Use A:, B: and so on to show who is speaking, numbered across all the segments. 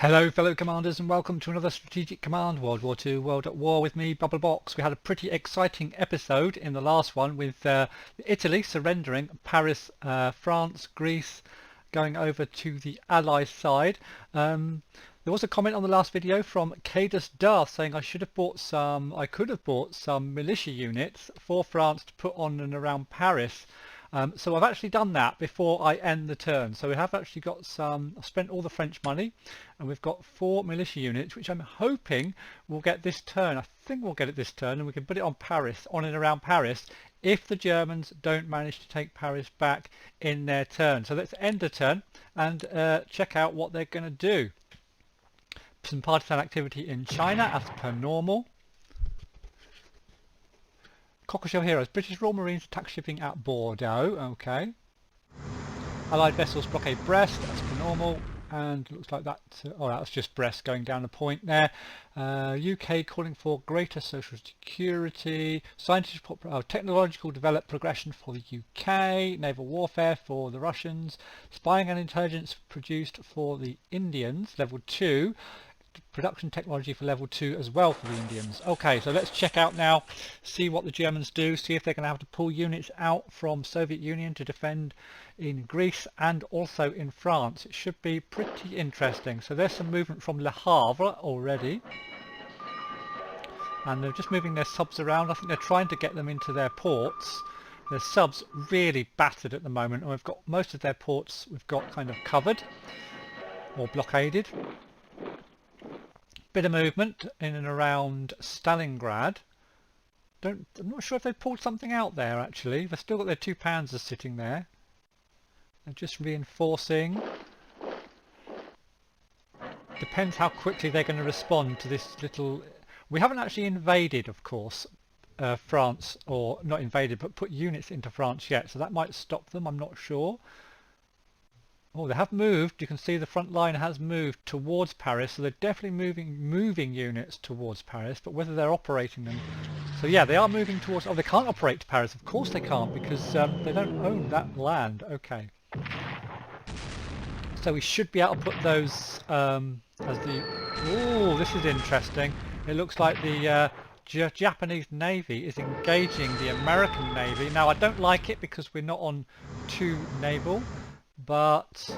A: Hello fellow commanders and welcome to another Strategic Command World War II World at War with me, Bubblebox. We had a pretty exciting episode in the last one with Italy surrendering Paris, France, Greece going over to the Allies side. There was a comment on the last video from Cadus Darth saying I could have bought some militia units for France to put on and around Paris. So I've actually done that before I end the turn. So we have actually got I've spent all the French money and we've got 4 militia units, which I'm hoping we'll get this turn. I think we'll get it this turn and we can put it on Paris, on and around Paris, if the Germans don't manage to take Paris back in their turn. So let's end the turn and check out what they're going to do. Some partisan activity in China as per normal. Cockleshell Heroes. British Royal Marines attack shipping at Bordeaux. Okay. Allied vessels blockade Brest. That's per normal. And looks like that. Oh, that's just Brest going down the point there. UK calling for greater social security. Technological development progression for the UK. Naval warfare for the Russians. Spying and intelligence produced for the Indians. Level 2. Production technology for level 2 as well for the Indians. Okay, so let's check out now, see what the Germans do, see if they're going to have to pull units out from Soviet Union to defend in Greece and also in France. It should be pretty interesting. So there's some movement from Le Havre already. And they're just moving their subs around. I think they're trying to get them into their ports. Their subs really battered at the moment, and we've got most of their ports we've got kind of covered or blockaded. Bit of movement in and around Stalingrad. I'm not sure if they've pulled something out there actually. They've still got their 2 Panzers sitting there. They're just reinforcing. Depends how quickly they're going to respond to this little... We haven't actually invaded, of course, France, or not invaded, but put units into France yet. So that might stop them, I'm not sure. Oh, they have moved. You can see the front line has moved towards Paris, so they're definitely moving units towards Paris, but whether they're operating them... So yeah, they are moving towards... Oh, they can't operate to Paris. Of course they can't, because they don't own that land. Okay. So we should be able to put those as the... Oh, this is interesting. It looks like the Japanese Navy is engaging the American Navy. Now, I don't like it because we're not on 2 naval. But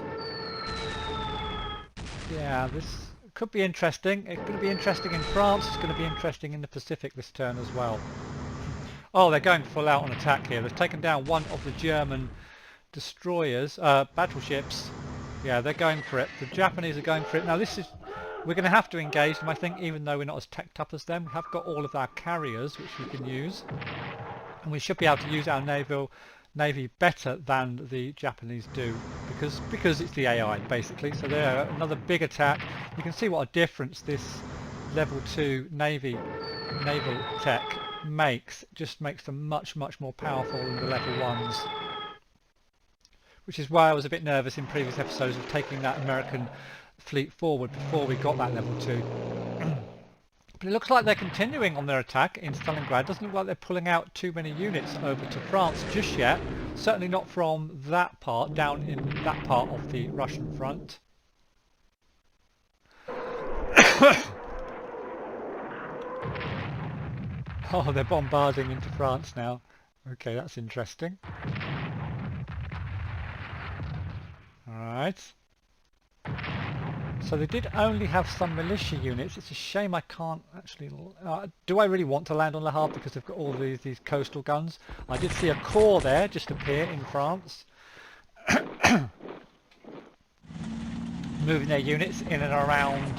A: yeah, this could be interesting. It's going to be interesting in France. It's going to be interesting in the Pacific this turn as well. Oh, they're going full out on attack here. They've taken down one of the German destroyers, battleships. Yeah, they're going for it. The Japanese are going for it. Now we're going to have to engage them, I think, even though we're not as teched up as them. We have got all of our carriers, which we can use. And we should be able to use our Navy better than the Japanese do because it's the AI basically. So they're another big attack. You can see what a difference this level 2 naval tech makes. It just makes them much more powerful than the level 1s, which is why I was a bit nervous in previous episodes of taking that American fleet forward before we got that level 2. But it looks like they're continuing on their attack in Stalingrad. Doesn't look like they're pulling out too many units over to France just yet. Certainly not from that part, down in that part of the Russian front. Oh, they're bombarding into France now. Okay, that's interesting. Alright. So they did only have some militia units. It's a shame I can't actually... do I really want to land on Le Havre because they've got all these coastal guns? I did see a corps there just appear in France. Moving their units in and around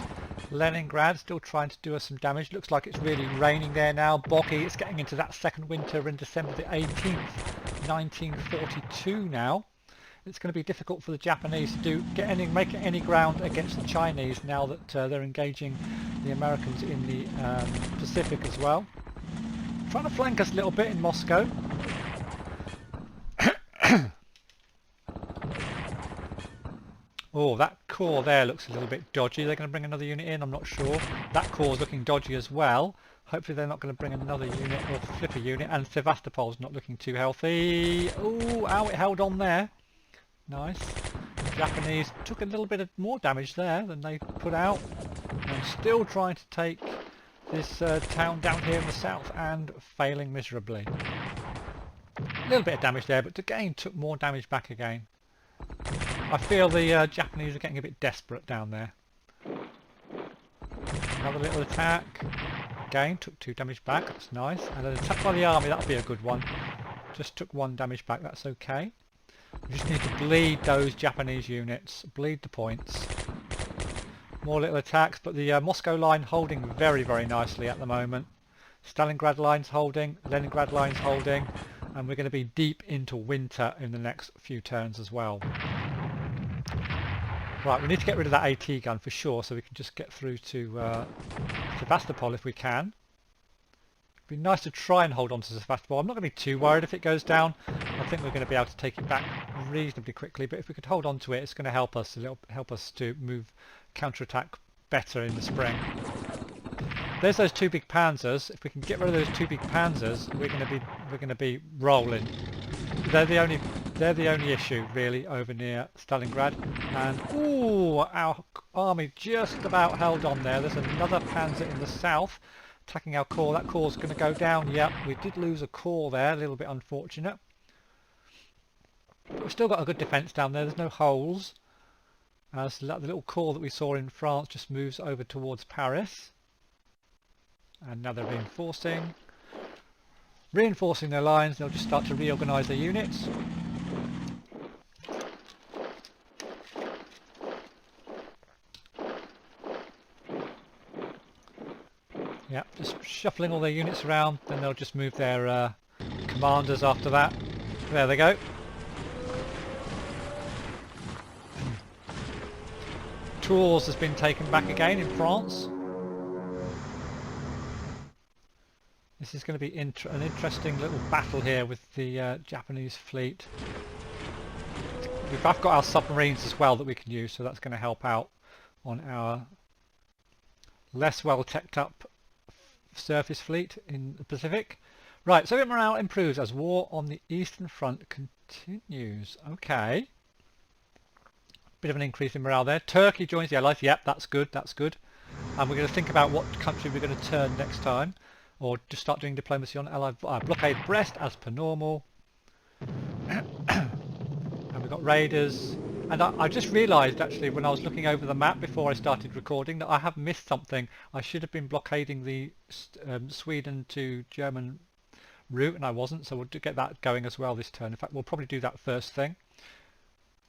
A: Leningrad, still trying to do us some damage. Looks like it's really raining there now. Boggy, it's getting into that second winter in December the 18th, 1942 now. It's going to be difficult for the Japanese to make any ground against the Chinese now that they're engaging the Americans in the Pacific as well. Trying to flank us a little bit in Moscow. Oh, that corps there looks a little bit dodgy. They're going to bring another unit in, I'm not sure. That corps is looking dodgy as well. Hopefully they're not going to bring another unit or flip a unit. And Sevastopol's not looking too healthy. Oh, ow, it held on there. Nice. Japanese took a little bit of more damage there than they put out, and still trying to take this town down here in the south and failing miserably. A little bit of damage there, but again took more damage back again. I feel the Japanese are getting a bit desperate down there. Another little attack. Again, took 2 damage back, that's nice. And an attack by the army, that'll be a good one. Just took 1 damage back, that's okay. We just need to bleed those Japanese units, bleed the points. More little attacks, but the Moscow line holding very, very nicely at the moment. Stalingrad line's holding, Leningrad line's holding, and we're going to be deep into winter in the next few turns as well. Right, we need to get rid of that AT gun for sure, so we can just get through to Sevastopol if we can. It'd be nice to try and hold on to Sevastopol. I'm not going to be too worried if it goes down. I think we're going to be able to take it back reasonably quickly, but if we could hold on to it, it's going to help us to move counterattack better in the spring. There's those 2 big panzers. If we can get rid of those 2 big panzers, we're going to be rolling. They're the only issue really over near Stalingrad. And ooh, our army just about held on there. There's another panzer in the south attacking our corps. That corps is going to go down. Yep, we did lose a corps there, a little bit unfortunate. But we've still got a good defence down there. There's no holes. So the little corps that we saw in France just moves over towards Paris. And now they're reinforcing their lines. They'll just start to reorganise their units. Yeah, just shuffling all their units around, then they'll just move their commanders after that. There they go. Tours has been taken back again in France. This is going to be an interesting little battle here with the Japanese fleet. We've got our submarines as well that we can use, so that's going to help out on our less well teched up surface fleet in the Pacific. Right, Soviet morale improves as war on the Eastern Front continues. Okay. Bit of an increase in morale there. Turkey joins the Allies. Yep, that's good, that's good. And we're going to think about what country we're going to turn next time. Or just start doing diplomacy on Allied blockade Brest as per normal. And we've got raiders. And I just realised actually when I was looking over the map before I started recording that I have missed something. I should have been blockading the Sweden to German route and I wasn't, so we'll get that going as well this turn. In fact, we'll probably do that first thing.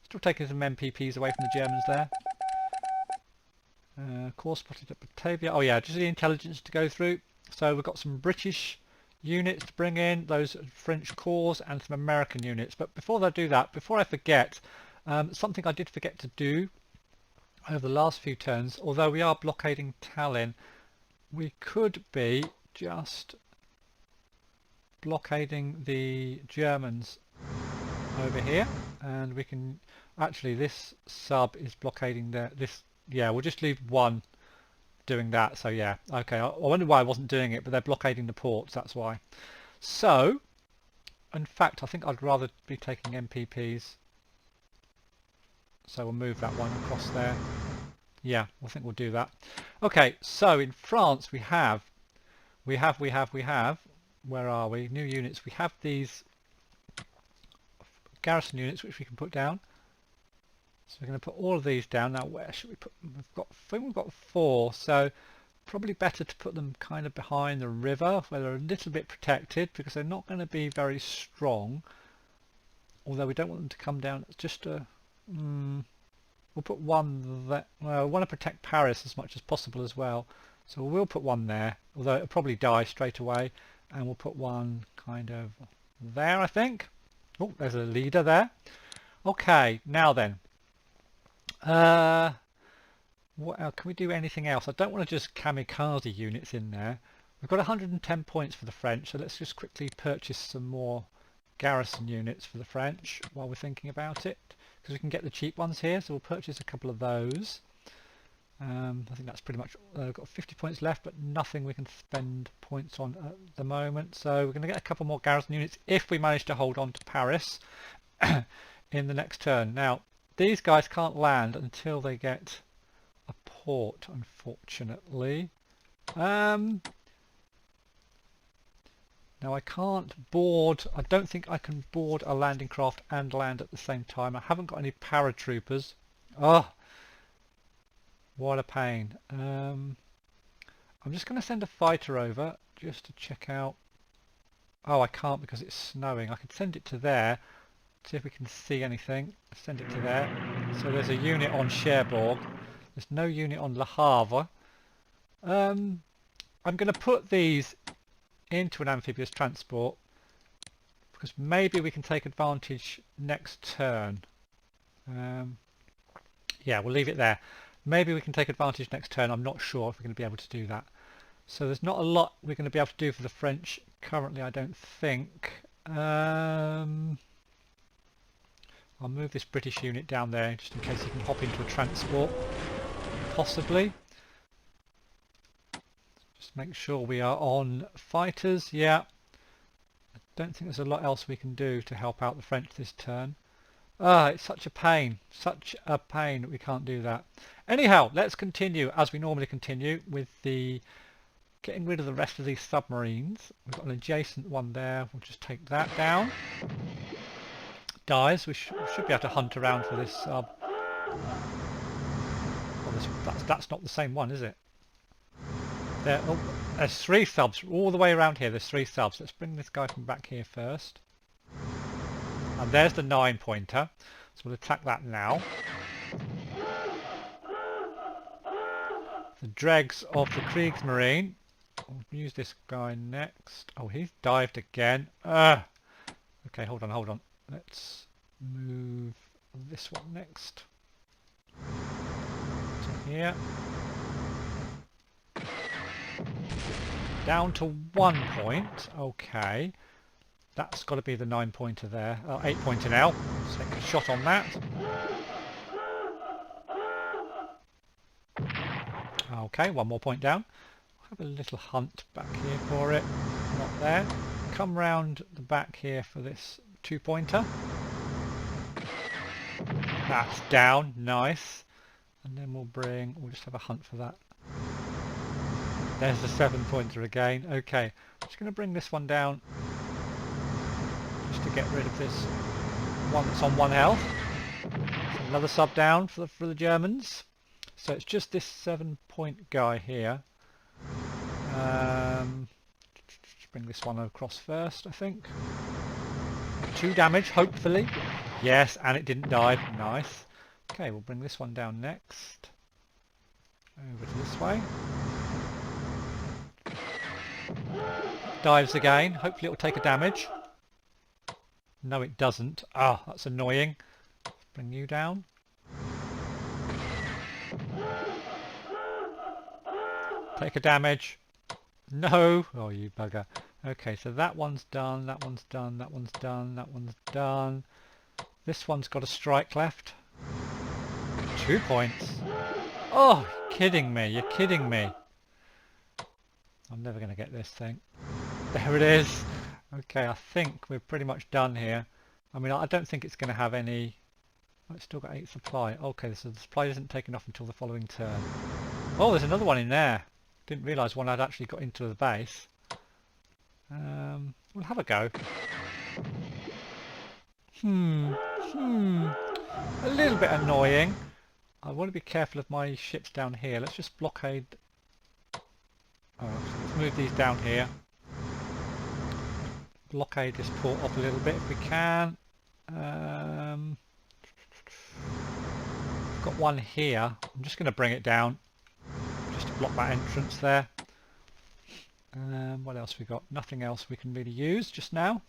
A: Still taking some MPPs away from the Germans there. Corps spotted at Batavia. Oh yeah, just the intelligence to go through. So we've got some British units to bring in, those French corps and some American units. But before I do that, before I forget, something I did forget to do over the last few turns, although we are blockading Tallinn, we could be just blockading the Germans over here, and we can actually, this sub is blockading this. Yeah, we'll just leave one doing that. So yeah, okay, I wonder why I wasn't doing it, but they're blockading the ports, that's why. So in fact I think I'd rather be taking MPPs, so we'll move that one across there. Yeah, I think we'll do that. Okay, so in France we have where are we? New units. We have these garrison units which we can put down. So we're going to put all of these down. Now where should we put them? We've got 4, so probably better to put them kind of behind the river where they're a little bit protected, because they're not going to be very strong, although we don't want them to come down. It's just a we'll put one that, well, we want to protect Paris as much as possible as well, so we'll put one there, although it'll probably die straight away, and we'll put one kind of there, I think. Oh, there's a leader there. Okay, now then, what else? Can we do anything else? I don't want to just kamikaze units in there. We've got 110 points for the French, so let's just quickly purchase some more garrison units for the French while we're thinking about it, because we can get the cheap ones here, so we'll purchase a couple of those. I think that's pretty much, we've got 50 points left, but nothing we can spend points on at the moment, so we're going to get a couple more garrison units if we manage to hold on to Paris in the next turn. Now these guys can't land until they get a port, unfortunately. Now I can't board, I don't think I can board a landing craft and land at the same time. I haven't got any paratroopers. Oh, what a pain. I'm just going to send a fighter over just to check out. Oh, I can't because it's snowing. I could send it to there, see if we can see anything. Send it to there. So there's a unit on Cherbourg. There's no unit on Le Havre. I'm going to put these into an amphibious transport because maybe we can take advantage next turn. Yeah, we'll leave it there. Maybe we can take advantage next turn. I'm not sure if we're going to be able to do that. So there's not a lot we're going to be able to do for the French currently, I don't think. I'll move this British unit down there just in case he can hop into a transport, possibly. Just make sure we are on fighters. Yeah, I don't think there's a lot else we can do to help out the French this turn. Ah, it's such a pain that we can't do that. Anyhow, let's continue as we normally continue with the getting rid of the rest of these submarines. We've got an adjacent one there. We'll just take that down. Dies. We should be able to hunt around for this sub. Oh, that's not the same one, is it? There's 3 subs all the way around here. There's 3 subs. Let's bring this guy from back here first. And there's the 9-pointer. So we'll attack that now. The dregs of the Kriegsmarine. We'll use this guy next. Oh, he's dived again. Okay, hold on. Let's move this one next. To here. Down to 1 point. Okay. That's got to be the 9-pointer there. 8-pointer now. Let's take a shot on that. Okay, 1 more point down. Have a little hunt back here for it. Not there. Come round the back here for this 2-pointer. That's down. Nice. And then we'll just have a hunt for that. There's the 7-pointer again. Okay. I'm just going to bring this one down just to get rid of this one that's on 1 health. Another sub down for the Germans. So it's just this 7-point guy here. Just bring this one across first, I think. 2 damage, hopefully. Yes, and it didn't dive. Nice. Okay, we'll bring this one down next. Over to this way. Dives again. Hopefully it will take a damage. No, it doesn't. Ah, that's annoying. Bring you down. Take a damage. No! Oh, you bugger. Okay, so that one's done, that one's done, that one's done, that one's done. This one's got a strike left. 2 points. Oh, you're kidding me, you're kidding me. I'm never going to get this thing. There it is. Okay, I think we're pretty much done here. I mean, I don't think it's going to have any... Oh, it's still got 8 supply. Okay, so the supply isn't taken off until the following turn. Oh, there's another one in there. Didn't realise one had actually got into the base. We'll have a go. A little bit annoying. I want to be careful of my ships down here. Let's just blockade... Oh, let's move these down here. Blockade this port up a little bit if we can. I've got one here. I'm just going to bring it down. Just to block that entrance there. What else we got? Nothing else we can really use just now.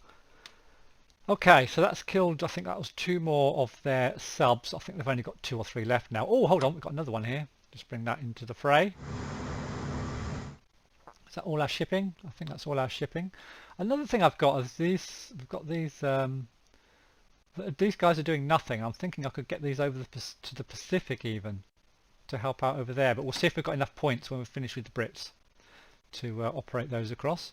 A: Okay, so that's killed, I think that was 2 more of their subs. I think they've only got 2 or 3 left now. Oh, hold on, we've got another one here. Just bring that into the fray. Is that all our shipping? I think that's all our shipping. Another thing I've got is these, we've got these guys are doing nothing. I'm thinking I could get these over to the Pacific even to help out over there, but we'll see if we've got enough points when we're finished with the Brits to operate those across.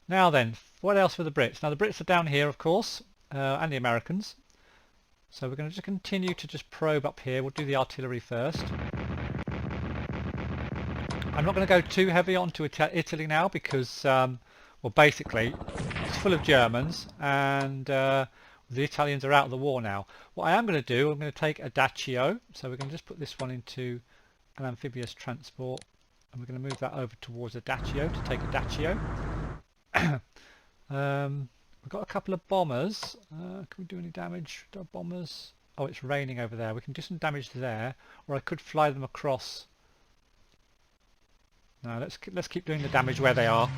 A: Now then, what else for the Brits? Now the Brits are down here, of course, and the Americans. So we're going to just continue to just probe up here. We'll do the artillery first. I'm not going to go too heavy onto Italy now because, well, basically it's full of Germans and the Italians are out of the war now. What I am going to do, I'm going to take a Dacio. So we're going to just put this one into an amphibious transport and we're going to move that over towards a Dacio to take a Dacio. We've got a couple of bombers. Can we do any damage to our bombers? Oh, it's raining over there. We can do some damage there, or I could fly them across. No, let's keep doing the damage where they are.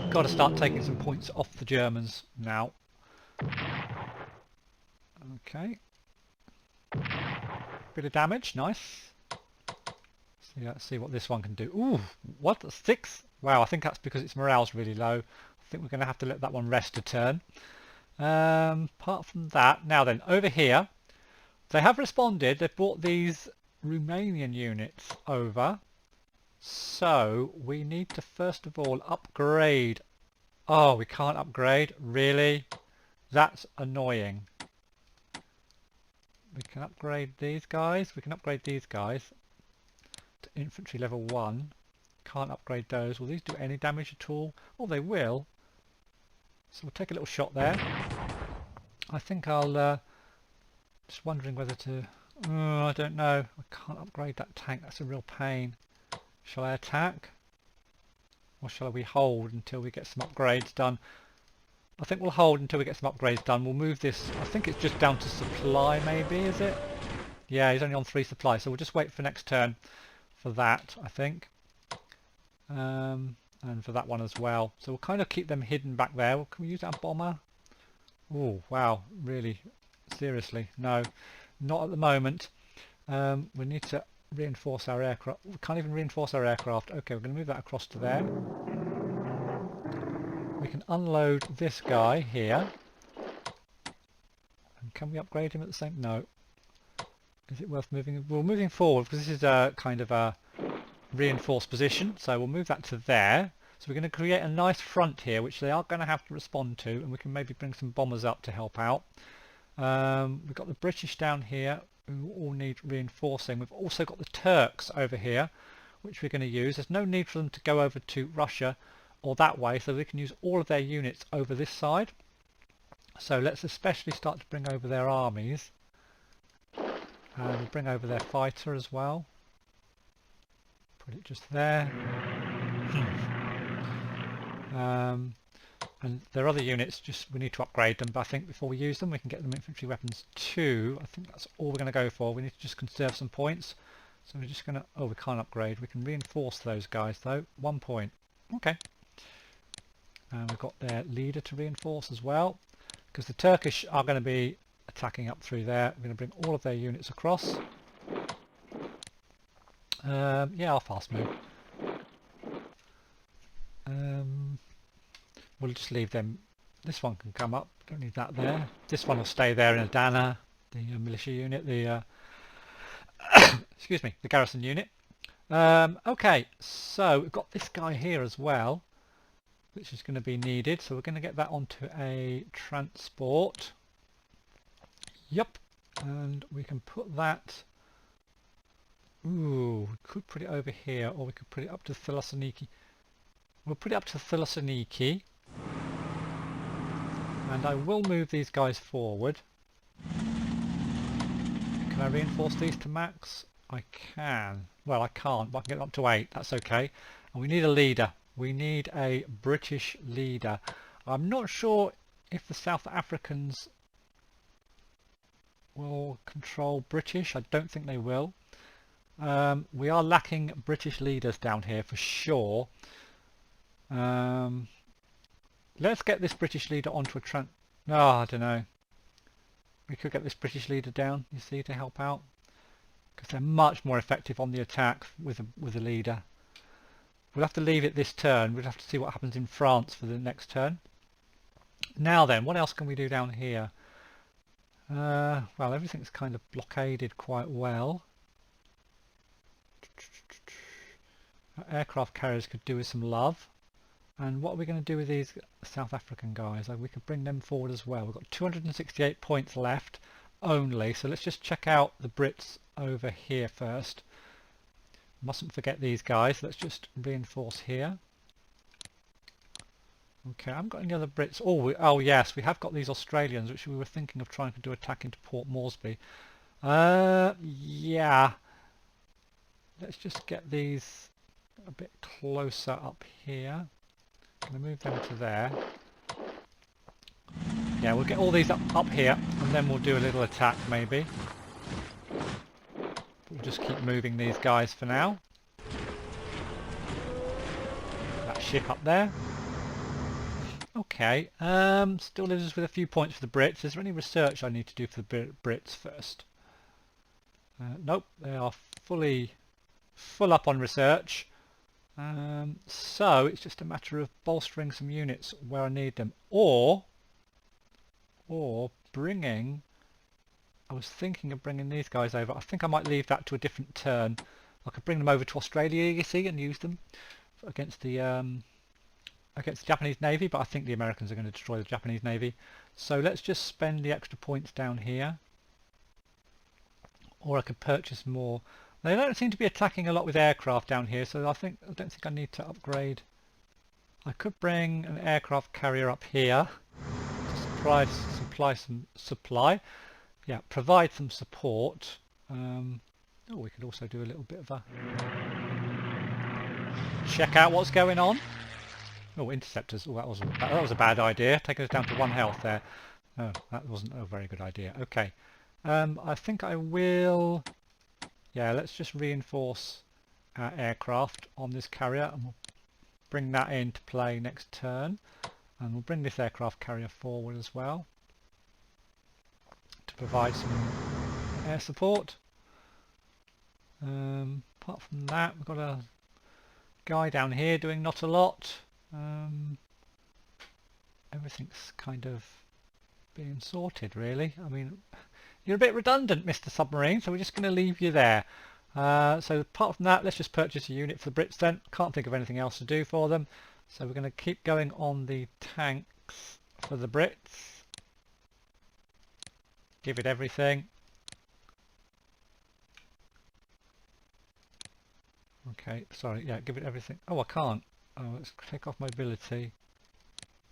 A: Got to start taking some points off the Germans now. Okay. Bit of damage, nice. Let's see what this one can do. Ooh, what? 6? Wow, I think that's because its morale's really low. I think we're going to have to let that one rest a turn. Apart from that, now then, over here, they have responded. They've brought these Romanian units over. So we need to first of all upgrade. Oh, we can't upgrade? Really? That's annoying. We can upgrade these guys. We can upgrade these guys to infantry level 1. Can't upgrade those. Will these do any damage at all? Oh, they will. So we'll take a little shot there. I think I'll just wondering whether to I don't know. I can't upgrade that tank. That's a real pain. Shall I attack? Or shall we hold until we get some upgrades done? I think we'll hold until we get some upgrades done. We'll move this. I think it's just down to supply maybe, is it? Yeah, he's only on 3 supply, so we'll just wait for next turn for that, I think. And for that one as well. So we'll kind of keep them hidden back there. Can we use that bomber? Oh, wow. Really? Seriously? No. Not at the moment. We need to reinforce our aircraft. We can't even reinforce our aircraft. Okay, we're going to move that across to there. We can unload this guy here. And can we upgrade him at the same? No. Is it worth moving? Well, moving forward because this is a kind of a reinforced position, so we'll move that to there. So we're going to create a nice front here which they are going to have to respond to, and we can maybe bring some bombers up to help out. We've got the British down here who all need reinforcing. We've also got the Turks over here which we're going to use. There's no need for them to go over to Russia or that way, so we can use all of their units over this side. So let's especially start to bring over their armies, and we'll bring over their fighter as well. Put it just there. And their other units, just we need to upgrade them, but I think before we use them we can get them infantry weapons 2. I think that's all we're going to go for. We need to just conserve some points. So we're just going to, oh, we can't upgrade. We can reinforce those guys though. 1 point. Okay. And we've got their leader to reinforce as well, because the Turkish are going to be attacking up through there. We're going to bring all of their units across. Yeah, I'll fast move. We'll just leave them. This one can come up. Don't need that there. This one will stay there in Adana, the militia unit, the excuse me, the garrison unit. Okay, so we've got this guy here as well, which is going to be needed. So we're going to get that onto a transport. Yep, and we can put that. Ooh, we could put it over here, or we could put it up to Thessaloniki. We'll put it up to Thessaloniki, and I will move these guys forward. Can I reinforce these to max? I can. Well, I can't, but I can get them up to 8. That's okay. And we need a leader. We need a British leader. I'm not sure if the South Africans will control British. I don't think they will. We are lacking British leaders down here for sure. Let's get this British leader onto a I don't know. We could get this British leader down, you see, to help out, because they're much more effective on the attack with a leader. We'll have to leave it this turn. We'll have to see what happens in France for the next turn. Now then, what else can we do down here? Well, everything's kind of blockaded quite well. Aircraft carriers could do with some love. And what are we going to do with these South African guys? We could bring them forward as well. We've got 268 points left only, so let's just check out the Brits over here first. Mustn't forget these guys. Let's just reinforce here. Okay, I haven't got any other Brits. Oh yes, we have got these Australians, which we were thinking of trying to do attack into Port Moresby. Yeah. Let's just get these a bit closer up here. I'm going to move them to there. Yeah, we'll get all these up here, and then we'll do a little attack maybe. We'll just keep moving these guys for now. That ship up there. Okay, still leaves us with a few points for the Brits. Is there any research I need to do for the Brits first? Nope, they are full up on research. So it's just a matter of bolstering some units where I need them, or bringing. I was thinking of bringing these guys over. I think I might leave that to a different turn. I could bring them over to Australia, you see, and use them against the Japanese Navy, but I think the Americans are going to destroy the Japanese Navy. So let's just spend the extra points down here. Or I could purchase more. They don't seem to be attacking a lot with aircraft down here, so I don't think I need to upgrade. I could bring an aircraft carrier up here to provide some support. We could also do a little bit of a check out what's going on. Oh, interceptors. Oh, that was a bad idea. Taking us down to 1 health there. No, that wasn't a very good idea. Okay. I think I will. Yeah, let's just reinforce our aircraft on this carrier, and we'll bring that into play next turn. And we'll bring this aircraft carrier forward as well to provide some air support. Apart from that, we've got a guy down here doing not a lot. Everything's kind of being sorted, really. I mean, you're a bit redundant, Mr. Submarine, so we're just going to leave you there. So apart from that, let's just purchase a unit for the Brits then. Can't think of anything else to do for them. So we're going to keep going on the tanks for the Brits. Give it everything. Okay, sorry, yeah, give it everything. Oh, I can't. Oh, let's take off mobility.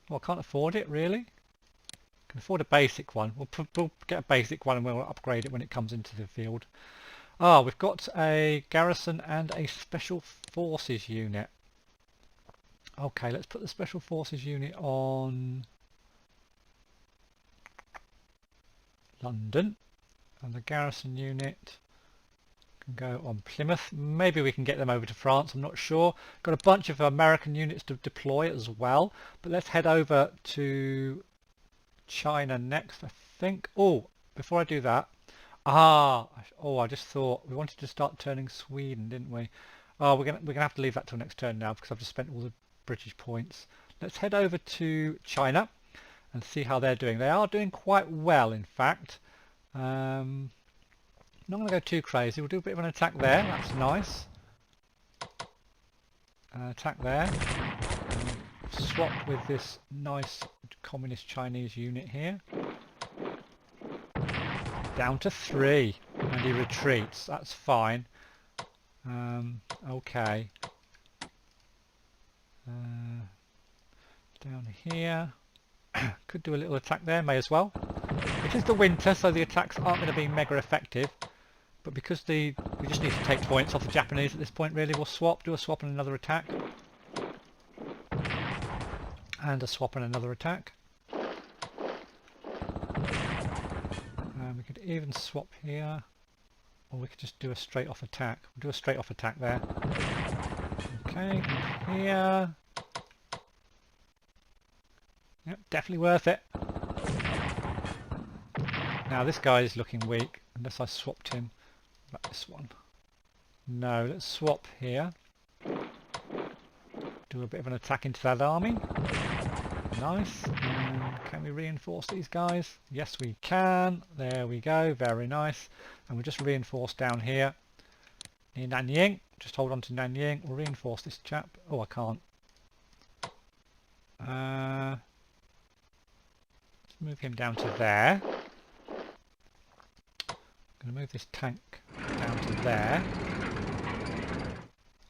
A: Oh, I can't afford it, really? Can afford a basic one. We'll get a basic one and we'll upgrade it when it comes into the field. Ah, we've got a garrison and a special forces unit. Okay, let's put the special forces unit on London, and the garrison unit can go on Plymouth. Maybe we can get them over to France, I'm not sure. Got a bunch of American units to deploy as well, but let's head over to China next, I think. Oh, before I do that, I just thought we wanted to start turning Sweden, didn't we? Oh, we're gonna have to leave that till next turn now because I've just spent all the British points. Let's head over to China and see how they're doing. They are doing quite well, in fact. I'm not going to go too crazy. We'll do a bit of an attack there. That's nice. Attack there. Swap with this nice communist Chinese unit here. Down to 3. And he retreats. That's fine. Okay. Down here. Could do a little attack there. May as well. It is the winter, so the attacks aren't going to be mega effective. But because we just need to take points off the Japanese at this point, really, we'll do a swap and another attack. And a swap and another attack. And we could even swap here. Or we could just do a straight off attack. We'll do a straight off attack there. Okay, and here. Yep, definitely worth it. Now this guy is looking weak, unless I swapped him. Like this one. No, let's swap here. Do a bit of an attack into that army. Nice. And can we reinforce these guys? Yes, we can. There we go. Very nice. And we'll just reinforce down here in Nanying. Just hold on to Nanying. We'll reinforce this chap. Oh, I can't. Let's move him down to there. I'm going to move this tank down to there.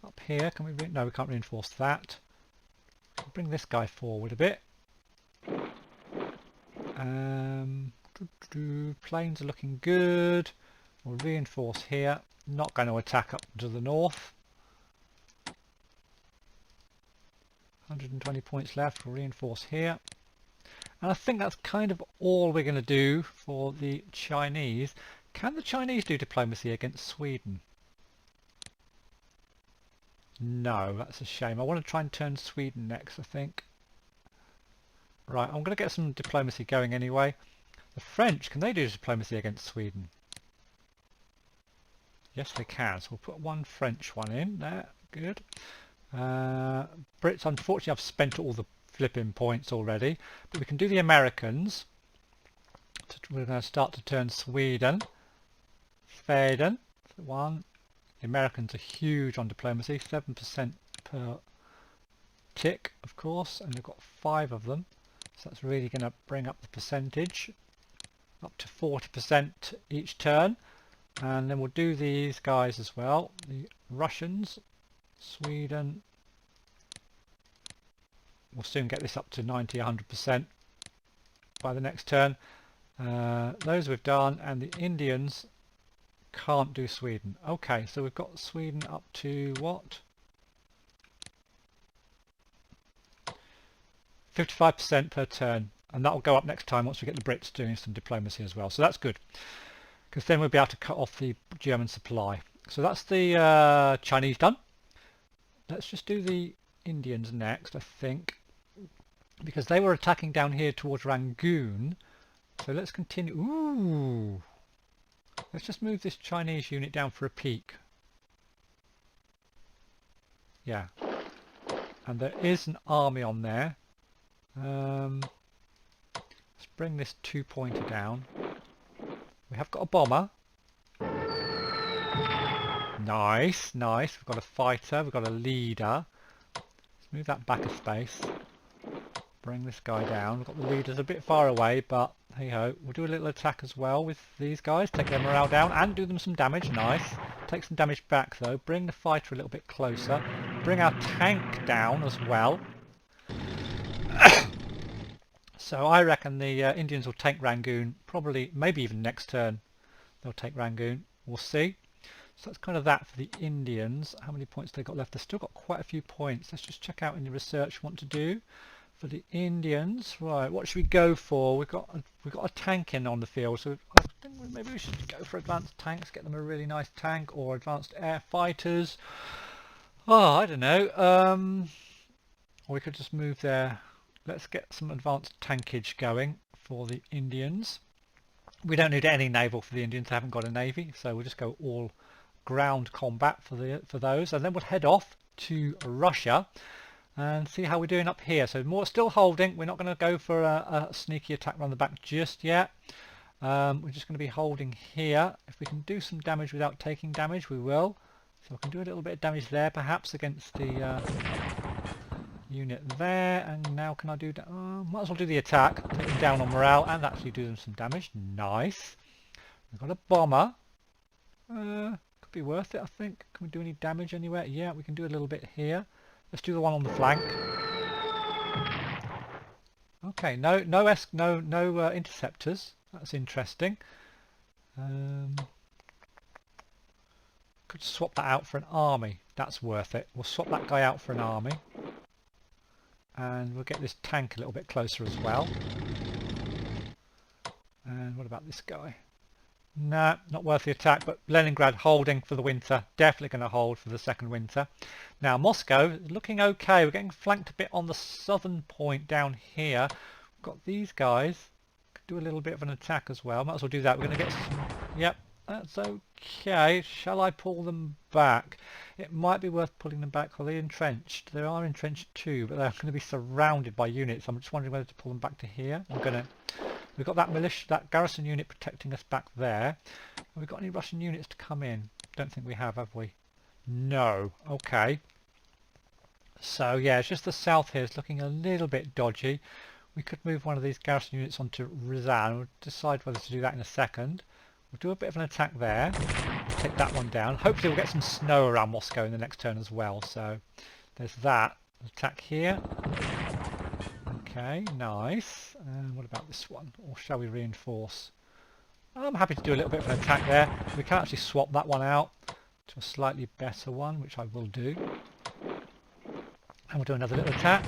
A: Up here, can we? No, we can't reinforce that. Bring this guy forward a bit. Planes are looking good. We'll reinforce here. Not going to attack up to the north. 120 points left. We'll reinforce here. And I think that's kind of all we're going to do for the Chinese. Can the Chinese do diplomacy against Sweden? No, that's a shame. I want to try and turn Sweden next, I think. Right, I'm going to get some diplomacy going anyway. The French, can they do diplomacy against Sweden? Yes, they can. So we'll put one French one in there. Good. Brits, unfortunately, I've spent all the flipping points already. But we can do the Americans. We're going to start to turn Sweden. Sweden. One. The Americans are huge on diplomacy. 7% per tick, of course. And they've got 5 of them. So that's really going to bring up the percentage. Up to 40% each turn. And then we'll do these guys as well. The Russians, Sweden. We'll soon get this up to 90-100% by the next turn. Those we've done, and the Indians can't do Sweden. Okay, so we've got Sweden up to what? 55% per turn, and that'll go up next time once we get the Brits doing some diplomacy as well. So that's good, because then we'll be able to cut off the German supply. So that's the Chinese done. Let's just do the Indians next, I think, because they were attacking down here towards Rangoon. So let's continue. Ooh, let's just move this Chinese unit down for a peek. Yeah, and there is an army on there. Let's bring this 2-pointer down. We have got a bomber. Nice, nice. We've got a fighter, we've got a leader. Let's move that back a space. Bring this guy down. We've got the leaders a bit far away, but hey ho. We'll do a little attack as well with these guys. Take their morale down and do them some damage. Nice. Take some damage back though. Bring the fighter a little bit closer. Bring our tank down as well. So I reckon the Indians will take Rangoon, probably, maybe even next turn they'll take Rangoon. We'll see. So that's kind of that for the Indians. How many points they got left? They've still got quite a few points. Let's just check out any research we want to do for the Indians. Right, what should we go for? We've got a tank in on the field, so I think maybe we should go for advanced tanks. Get them a really nice tank, or advanced air fighters. Oh, I don't know. Or we could just move there. Let's get some advanced tankage going for the Indians. We don't need any naval for the Indians. They haven't got a navy, so we'll just go all ground combat for those, and then we'll head off to Russia and see how we're doing up here. So more still holding. We're not going to go for a sneaky attack around the back just yet. We're just going to be holding here. If we can do some damage without taking damage, we will. So I can do a little bit of damage there, perhaps against the unit there. And now can I do that? Might as well do the attack, take them down on morale, and actually do them some damage. Nice. We've got a bomber. Could be worth it, I think. Can we do any damage anywhere? Yeah, we can do a little bit here. Let's do the one on the flank. Okay, no interceptors. That's interesting. Could swap that out for an army. That's worth it. We'll swap that guy out for an army. And we'll get this tank a little bit closer as well. And what about this guy? No, not worth the attack, but Leningrad holding for the winter. Definitely going to hold for the second winter. Now Moscow looking okay. We're getting flanked a bit on the southern point down here. We've got these guys. Could do a little bit of an attack as well. Might as well do that. We're going to get some... Yep, that's okay. Shall I pull them back? It might be worth pulling them back. Are they entrenched? They are entrenched too, but they're going to be surrounded by units. I'm just wondering whether to pull them back to here. I'm going to... We've got that militia, that garrison unit protecting us back there. Have we got any Russian units to come in? Don't think we have we? No. Okay. So yeah, it's just the south here is looking a little bit dodgy. We could move one of these garrison units onto Rizal. We'll decide whether to do that in a second. We'll do a bit of an attack there. Take that one down. Hopefully we'll get some snow around Moscow in the next turn as well. So there's that. Attack here. Okay, nice. And what about this one? Or shall we reinforce? I'm happy to do a little bit of an attack there. We can actually swap that one out to a slightly better one, which I will do. And we'll do another little attack.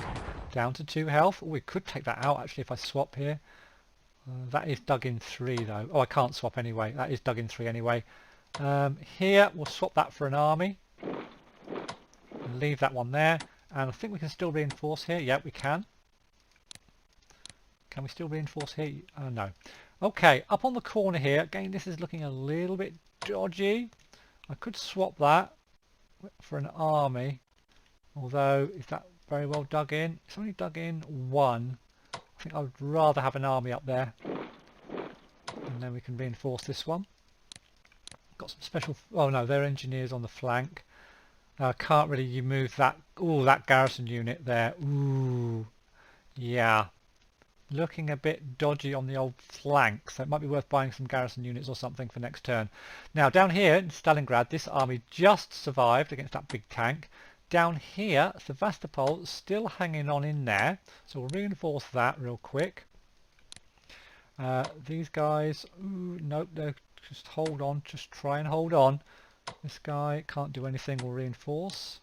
A: Down to 2 health. Oh, we could take that out actually if I swap here. That is dug in 3 though. Oh, I can't swap anyway. That is dug in 3 anyway. Here we'll swap that for an army. And leave that one there. And I think we can still reinforce here. Yeah, we can. Can we still reinforce here? No. Okay, up on the corner here. Again, this is looking a little bit dodgy. I could swap that for an army. Although, is that very well dug in? It's only dug in 1. I think I would rather have an army up there. And then we can reinforce this one. Got some special... Oh no, they're engineers on the flank. Can't really move that... Ooh, that garrison unit there. Ooh. Yeah. Looking a bit dodgy on the old flank. So it might be worth buying some garrison units or something for next turn. Now, down here in Stalingrad, this army just survived against that big tank. Down here, Sevastopol still hanging on in there. So we'll reinforce that real quick. These guys... Ooh, nope, they're... Just hold on, just try and hold on. This guy can't do anything, we'll reinforce.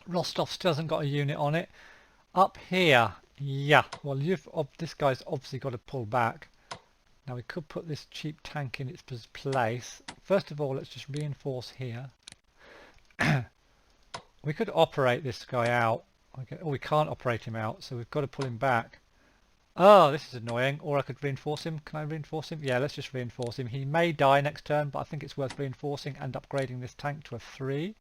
A: Rostov still hasn't got a unit on it. Up here, yeah, well this guy's obviously got to pull back. Now we could put this cheap tank in its place. First of all, let's just reinforce here. We could operate this guy out. Okay. Oh, we can't operate him out, so we've got to pull him back. Oh, this is annoying. Or I could reinforce him. Can I reinforce him? Yeah, let's just reinforce him. He may die next turn, but I think it's worth reinforcing and upgrading this tank to a 3.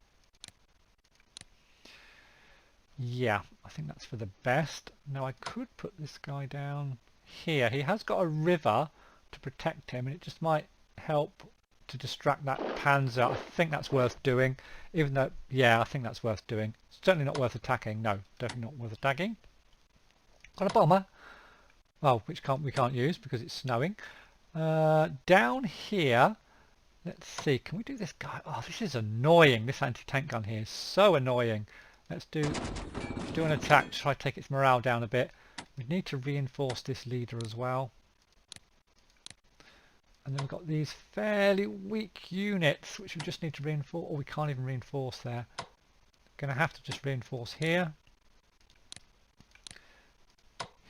A: Yeah, I think that's for the best. Now I could put this guy down here. He has got a river to protect him, and it just might help to distract that panzer. I think that's worth doing. Even though, yeah, I think that's worth doing. Certainly not worth attacking. No, definitely not worth attacking. Got a bomber. Oh, which we can't use because it's snowing. Down here, let's see, can we do this guy? Oh, this is annoying. This anti-tank gun here is so annoying. Let's do an attack to try to take its morale down a bit. We need to reinforce this leader as well. And then we've got these fairly weak units which we just need to reinforce. Or we can't even reinforce there. Going to have to just reinforce here.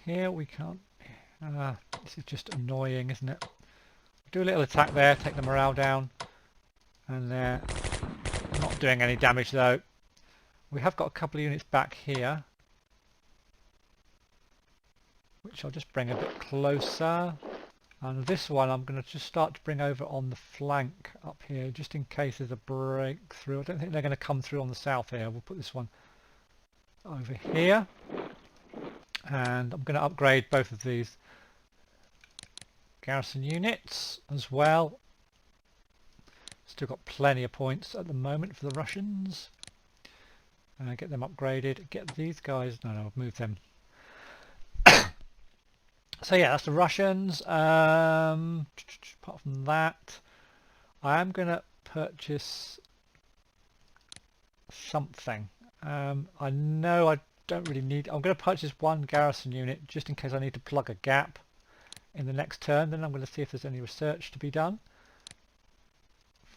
A: Here we can't. This is just annoying, isn't it? Do a little attack there, take the morale down. And they're not doing any damage though. We have got a couple of units back here, which I'll just bring a bit closer. And this one I'm going to just start to bring over on the flank up here, just in case there's a breakthrough. I don't think they're going to come through on the south here. We'll put this one over here. And I'm going to upgrade both of these garrison units as well. Still got plenty of points at the moment for the Russians. Get them upgraded. Get these guys... No, I'll move them. So yeah, that's the Russians. Apart from that, I am going to purchase something. I know I don't really need... I'm going to purchase 1 garrison unit just in case I need to plug a gap in the next turn. Then I'm going to see if there's any research to be done.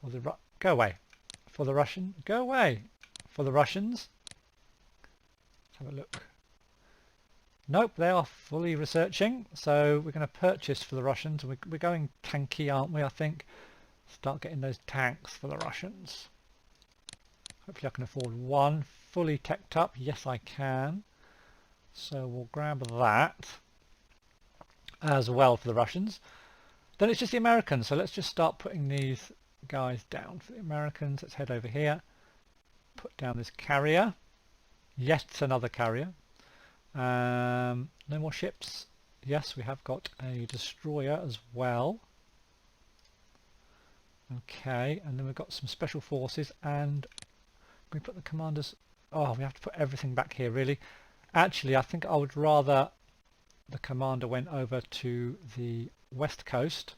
A: For the go away. For the Russian, go away. For the Russians. Let's have a look. Nope, they are fully researching. So we're going to purchase for the Russians. We're going tanky, aren't we? I think. Start getting those tanks for the Russians. Hopefully I can afford 1 fully teched up. Yes, I can. So we'll grab that as well for the Russians. Then it's just the Americans. So let's just start putting these guys down for the Americans. Let's head over here. Put down this carrier. Yes, it's another carrier. No more ships. Yes, we have got a destroyer as well. Okay, and then we've got some special forces and we put the commanders... Oh, we have to put everything back here, really. Actually, I think I would rather the commander went over to the west coast,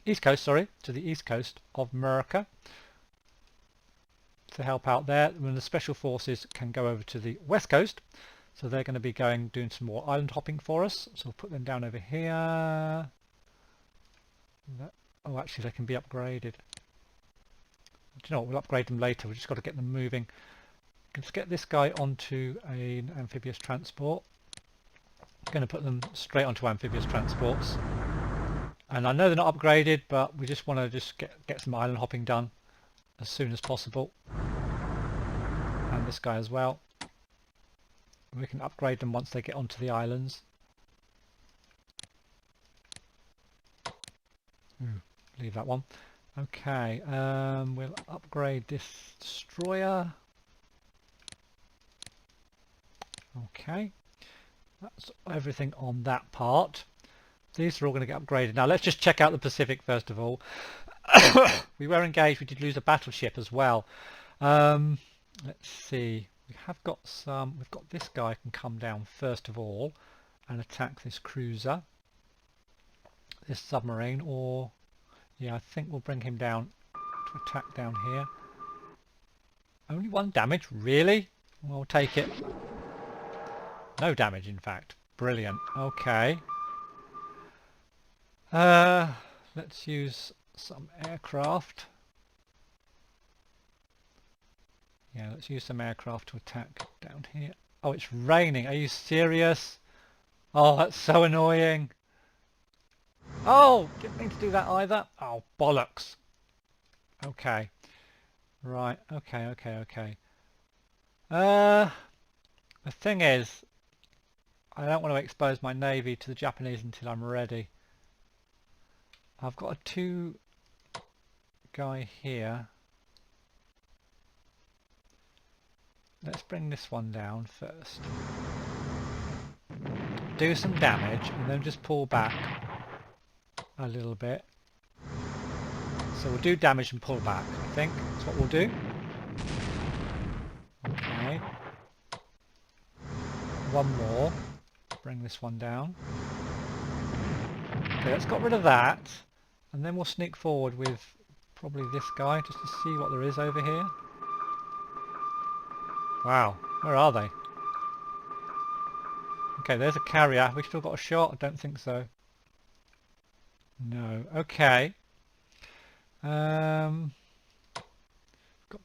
A: east coast, sorry, to the east coast of America to help out there, when the special forces can go over to the west coast. So they're going to be doing some more island hopping for us. So we'll put them down over here. Oh, actually, they can be upgraded. Do you know what? We'll upgrade them later. We've just got to get them moving. Let's get this guy onto an amphibious transport. I'm going to put them straight onto amphibious transports. And I know they're not upgraded, but we just want to get some island hopping done as soon as possible. And this guy as well. We can upgrade them once they get onto the islands. Leave that one. Okay, we'll upgrade this destroyer. Okay, that's everything on that part. These are all going to get upgraded. Now let's just check out the Pacific first of all. We were engaged, we did lose a battleship as well. Let's see, we've got this guy can come down first of all and attack this cruiser, this submarine, or yeah, I think we'll bring him down to attack down here. Only 1 damage, really? We'll take it. No damage, in fact. Brilliant. Okay. Let's use some aircraft. Yeah, let's use some aircraft to attack down here. Oh, it's raining. Are you serious? Oh, that's so annoying. Oh, didn't mean to do that either. Oh, bollocks. Okay. Right. Okay. The thing is, I don't want to expose my navy to the Japanese until I'm ready. I've got a 2 guy here. Let's bring this one down first. Do some damage and then just pull back a little bit. So we'll do damage and pull back, I think. That's what we'll do. Okay. One more. Bring this one down. Okay, let's get rid of that. And then we'll sneak forward with probably this guy just to see what there is over here. Wow, where are they? Okay, there's a carrier. Have we still got a shot? I don't think so. No. Okay. Got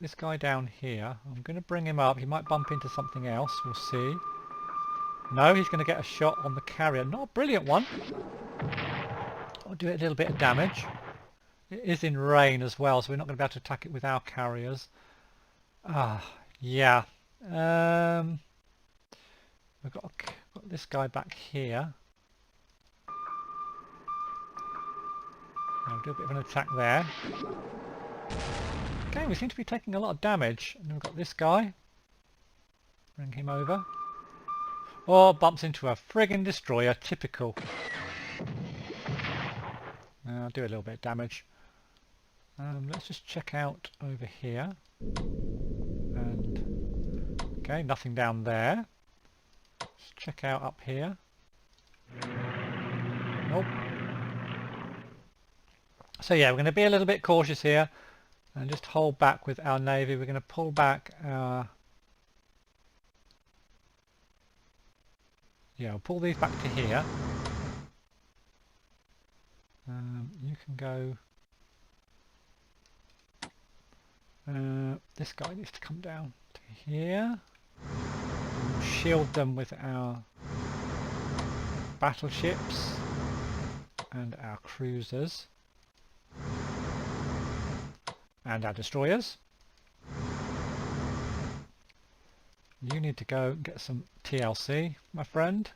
A: this guy down here. I'm going to bring him up. He might bump into something else. We'll see. No, he's going to get a shot on the carrier. Not a brilliant one. I'll do it a little bit of damage. It is in rain as well, so we're not going to be able to attack it with our carriers. Yeah. We've got this guy back here. I'll do a bit of an attack there. Okay, we seem to be taking a lot of damage. And we've got this guy. Bring him over. Oh, bumps into a friggin' destroyer. Typical. I'll do a little bit of damage. Let's just check out over here. And okay, nothing down there. Let's check out up here. Nope. So yeah, we're going to be a little bit cautious here and just hold back with our navy. We're going to pull back our... Yeah, we'll pull these back to here. You can go... this guy needs to come down to here. We'll shield them with our battleships and our cruisers and our destroyers. You need to go and get some TLC, my friend.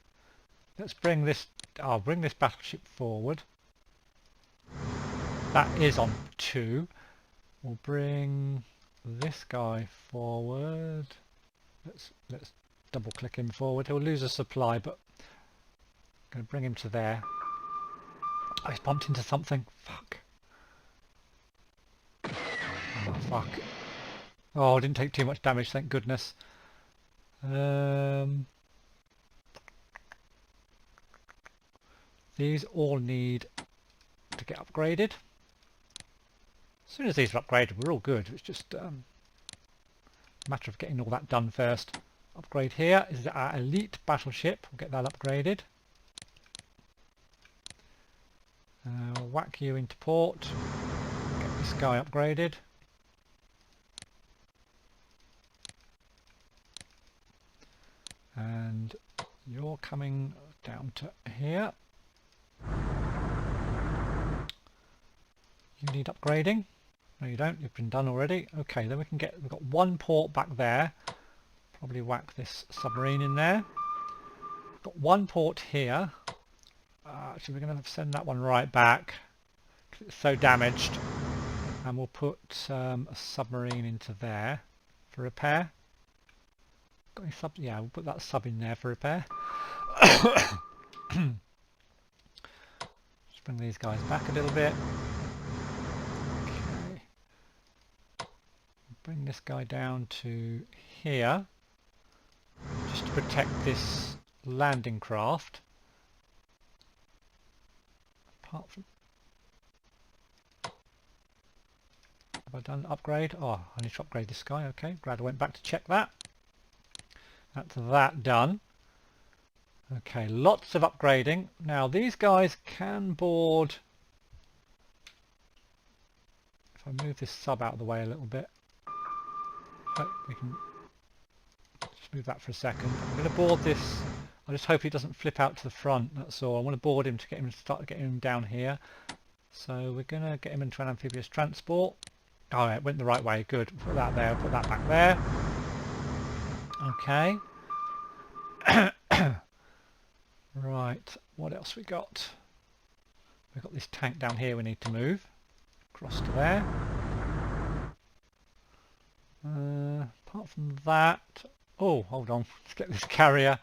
A: Let's bring this... I'll bring this battleship forward. That is on 2. We'll bring this guy forward. Let's double click him forward. He'll lose a supply, but I'm going to bring him to there. Oh, he's bumped into something. Fuck. Oh, fuck. Oh, didn't take too much damage, thank goodness. These all need to get upgraded. As soon as these are upgraded, we're all good. It's just a matter of getting all that done first. Upgrade here is our elite battleship. We'll get that upgraded. We'll whack you into port. Get this guy upgraded. And you're coming down to here. You need upgrading. No, you don't. You've been done already. Okay, then we've got one port back there. Probably whack this submarine in there. We've got one port here. Actually, we're going to have to send that one right back because it's so damaged. And we'll put a submarine into there for repair. Got any sub? Yeah, we'll put that sub in there for repair. Just bring these guys back a little bit. Okay. Bring this guy down to here, just to protect this landing craft. Apart from, have I done an upgrade? Oh, I need to upgrade this guy. Okay, glad I went back to check that. That's that done. Okay, lots of upgrading. Now these guys can board. If I move this sub out of the way a little bit, we can just move that for a second. I'm going to board this. I just hope he doesn't flip out to the front. That's all. I want to board him to get him to start getting him down here. So we're going to get him into an amphibious transport. Oh, it went the right way. Good. Put that there. Put that back there. Okay. Right. What else we got? We've got this tank down here. We need to move across to there. Apart from that, oh, hold on, let's get this carrier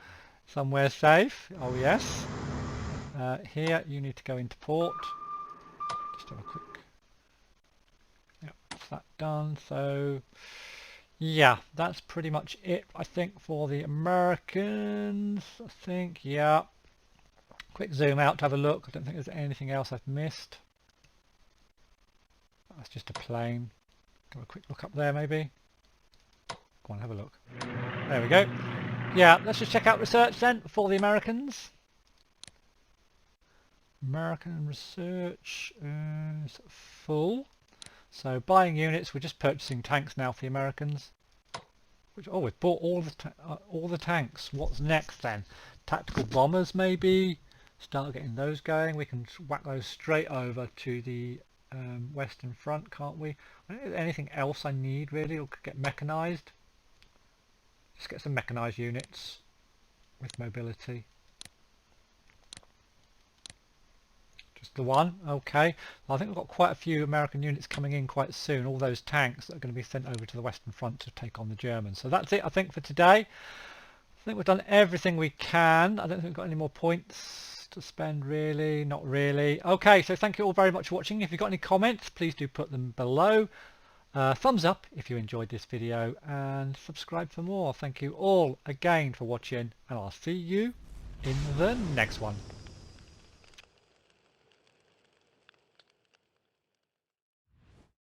A: somewhere safe. Oh yes. Here you need to go into port. Just have a quick. Yeah, that's that done. So yeah, that's pretty much it, I think, for the Americans. I think, yeah. Quick zoom out to have a look. I don't think there's anything else I've missed. That's just a plane. Have a quick look up there maybe. Go on, have a look. There we go. Yeah, let's just check out research then for the Americans. American research is full. So buying units, we're just purchasing tanks now for the Americans. Which, oh, we've bought all the tanks. What's next then? Tactical bombers maybe. Start getting those going. We can whack those straight over to the Western Front, can't we? I don't think there's anything else I need really, or could get mechanized. Just get some mechanized units with mobility. Just the one, okay. Well, I think we've got quite a few American units coming in quite soon. All those tanks that are going to be sent over to the Western Front to take on the Germans. So that's it, I think, for today. I think we've done everything we can. I don't think we've got any more points to spend really, not really. Okay, so thank you all very much for watching. If you've got any comments, please do put them below. Thumbs up if you enjoyed this video, and subscribe for more. Thank you all again for watching, and I'll see you in the next one.